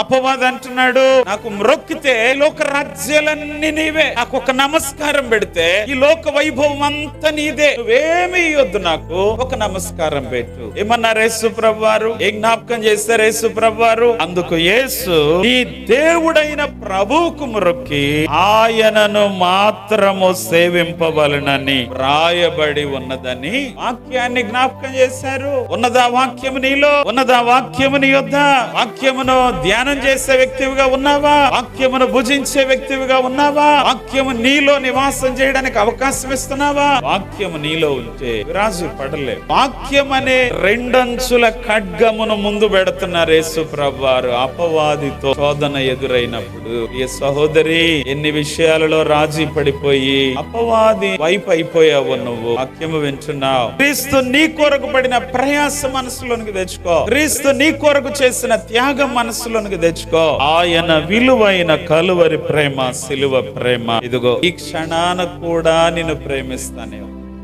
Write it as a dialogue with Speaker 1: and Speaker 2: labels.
Speaker 1: అపవాది అంటున్నాడు, నాకు మ్రొక్కితే లోక రాజ్యాలన్నీ నీవే, నాకు ఒక నమస్కారం పెడితే ఈ లోక వైభవం అంతా నీదే, నువ్వేమి ఇవ్వద్దు, నాకు ఒక నమస్కారం పెట్టు. ఏమన్నారు యేసు ప్రభువారు? ఏం జ్ఞాపకం చేస్తారు యేసు ప్రభువారు? అందుకు యేసు ఈ దేవుడైన ప్రభువుకు మ్రొక్కి ఆయనను మాత్రము సేవింపవలనని రాయబడి ఉన్నదని వాక్యాన్ని జ్ఞాపకం చేశారు. ఉన్నదా వాక్యము నీలో? ఉన్నదా వాక్యము నీ యొద్ద? వాక్యమును ధ్యానం చేసే వ్యక్తివిగా ఉన్నావా? వాక్యమును భుజించే వ్యక్తివిగా ఉన్నావా? వాక్యము నీలో నివాసం చేయడానికి అవకాశం ఇస్తున్నావా? వాక్యము నీలో ఉంటే విరాజు పడలే. వాక్యం అనే రెండంచుల ఖడ్గమును ముందు పెడుతున్నారు యేసు ప్రభువారు. అపవాదితో శోధన ఎదురైనప్పుడు ఈ సహోదరి ఎన్ని విషయాలలో రాజీ పడిపోయి అపవాది వైపు అయిపోయావు. నువ్వు వాక్యము వింటున్నావు. క్రీస్తు నీ కొరకు పడిన ప్రయాస మనసులోనికి తెచ్చుకో. క్రీస్తు నీ కొరకు చేసిన త్యాగం మనసులోనికి తెచ్చుకో. ఆయన విలువైన కలువరి ప్రేమ, సిలువ ప్రేమ, ఇదిగో ఈ క్షణాన కూడా నిన్ను ప్రేమిస్తానే.